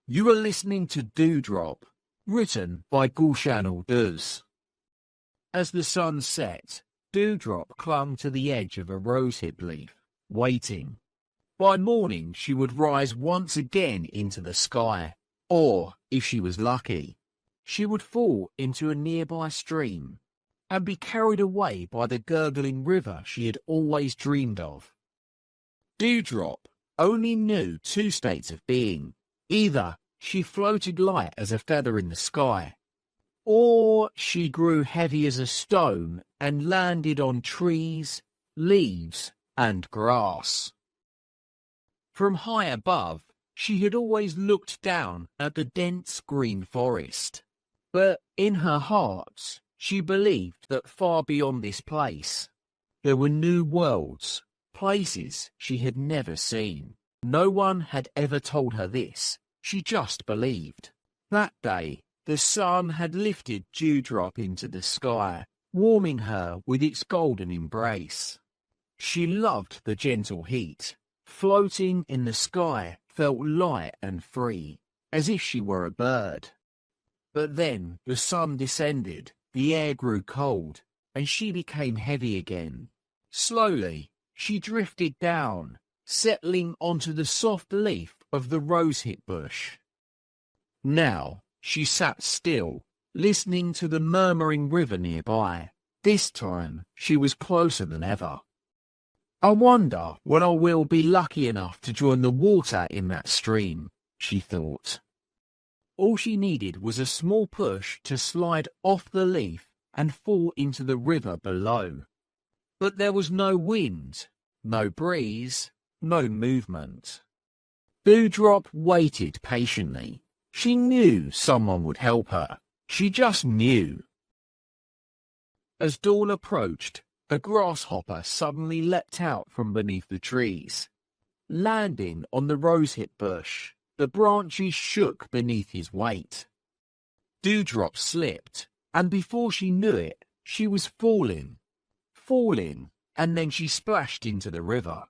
You are listening to Dewdrop, written by Gulshan Ulduz. As the sun set, Dewdrop clung to the edge of a rosehip leaf, waiting. By morning she would rise once again into the sky, or, if she was lucky, she would fall into a nearby stream, and be carried away by the gurgling river she had always dreamed of. Dewdrop only knew two states of being. Either she floated light as a feather in the sky, or she grew heavy as a stone and landed on trees, leaves, and grass. From high above, she had always looked down at the dense green forest, but in her heart she believed that far beyond this place there were new worlds, places she had never seen. No one had ever told her this. She just believed. That day, the sun had lifted Dewdrop into the sky, warming her with its golden embrace. She loved the gentle heat. Floating in the sky felt light and free, as if she were a bird. But then the sun descended, the air grew cold, and she became heavy again. Slowly, she drifted down, settling onto the soft leaf of the rosehip bush. Now she sat still, listening to the murmuring river nearby. This time she was closer than ever. I wonder when I will be lucky enough to join the water in that stream, she thought. All she needed was a small push to slide off the leaf and fall into the river below. But there was no wind, no breeze, no movement. Dewdrop waited patiently. She knew someone would help her. She just knew. As dawn approached, a grasshopper suddenly leapt out from beneath the trees. Landing on the rosehip bush, the branches shook beneath his weight. Dewdrop slipped, and before she knew it, she was falling, and then she splashed into the river.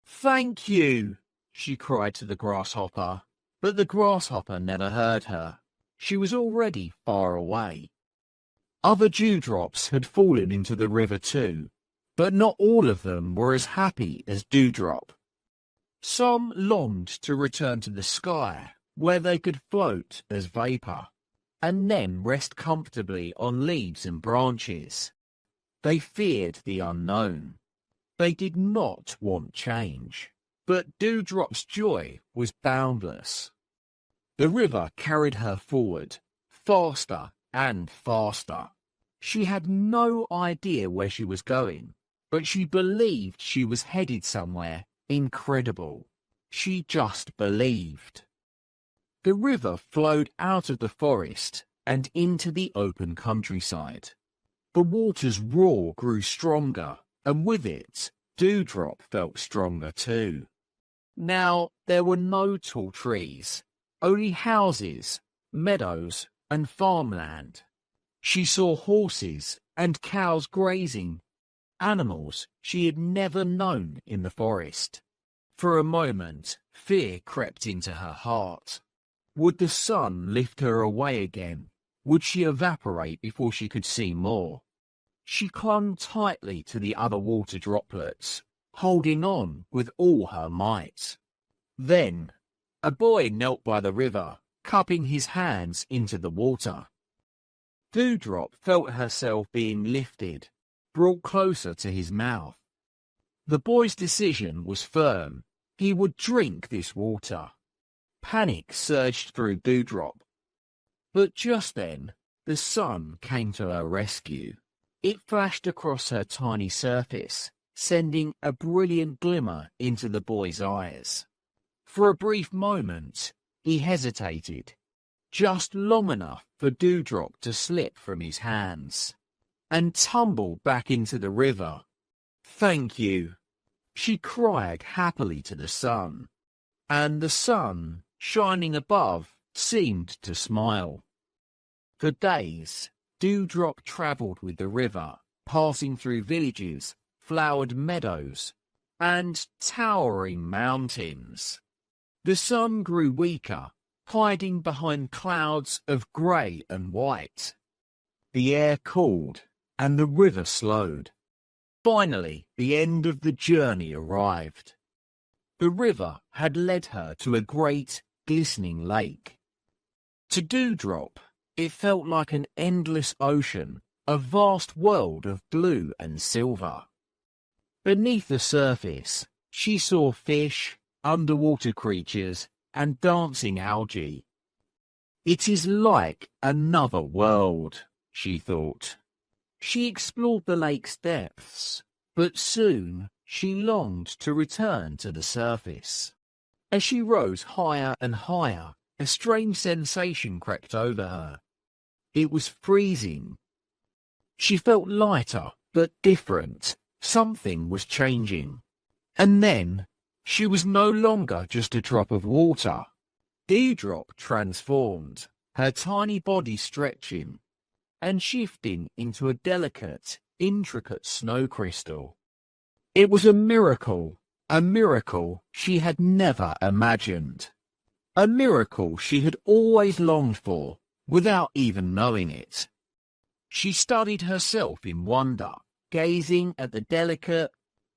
"Thank you," she cried to the grasshopper, but the grasshopper never heard her. She was already far away. Other dewdrops had fallen into the river too, but not all of them were as happy as Dewdrop. Some longed to return to the sky, where they could float as vapour, and then rest comfortably on leaves and branches. They feared the unknown. They did not want change. But Dewdrop's joy was boundless. The river carried her forward, faster and faster. She had no idea where she was going, but she believed she was headed somewhere incredible. She just believed. The river flowed out of the forest and into the open countryside. The water's roar grew stronger, and with it, Dewdrop felt stronger too. Now there were no tall trees, only houses, meadows, and farmland. She saw horses and cows grazing, animals she had never known in the forest. For a moment, fear crept into her heart. Would the sun lift her away again? Would she evaporate before she could see more? She clung tightly to the other water droplets, holding on with all her might. Then, a boy knelt by the river, cupping his hands into the water. Dewdrop felt herself being lifted, brought closer to his mouth. The boy's decision was firm. He would drink this water. Panic surged through Dewdrop. But just then, the sun came to her rescue. It flashed across her tiny surface, sending a brilliant glimmer into the boy's eyes. For a brief moment, he hesitated, just long enough for Dewdrop to slip from his hands, and tumble back into the river. "Thank you," she cried happily to the sun, and the sun, shining above, seemed to smile. For days, Dewdrop travelled with the river, passing through villages, flowered meadows, and towering mountains. The sun grew weaker, hiding behind clouds of grey and white. The air cooled, and the river slowed. Finally, the end of the journey arrived. The river had led her to a great, glistening lake. To Dewdrop, it felt like an endless ocean, a vast world of blue and silver. Beneath the surface, she saw fish, underwater creatures, and dancing algae. It is like another world, she thought. She explored the lake's depths, but soon she longed to return to the surface. As she rose higher and higher, a strange sensation crept over her. It was freezing. She felt lighter, but different. Something was changing. And then, she was no longer just a drop of water. Dewdrop transformed, her tiny body stretching and shifting into a delicate, intricate snow crystal. It was a miracle she had never imagined. A miracle she had always longed for, without even knowing it. She studied herself in wonder, gazing at the delicate,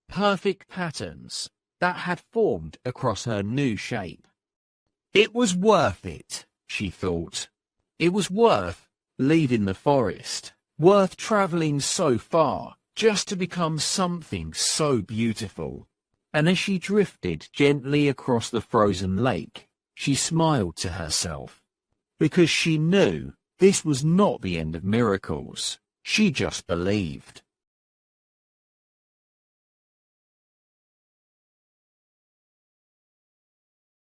perfect patterns that had formed across her new shape. It was worth it, she thought. It was worth leaving the forest, worth travelling so far, just to become something so beautiful. And as she drifted gently across the frozen lake, she smiled to herself, because she knew this was not the end of miracles. She just believed.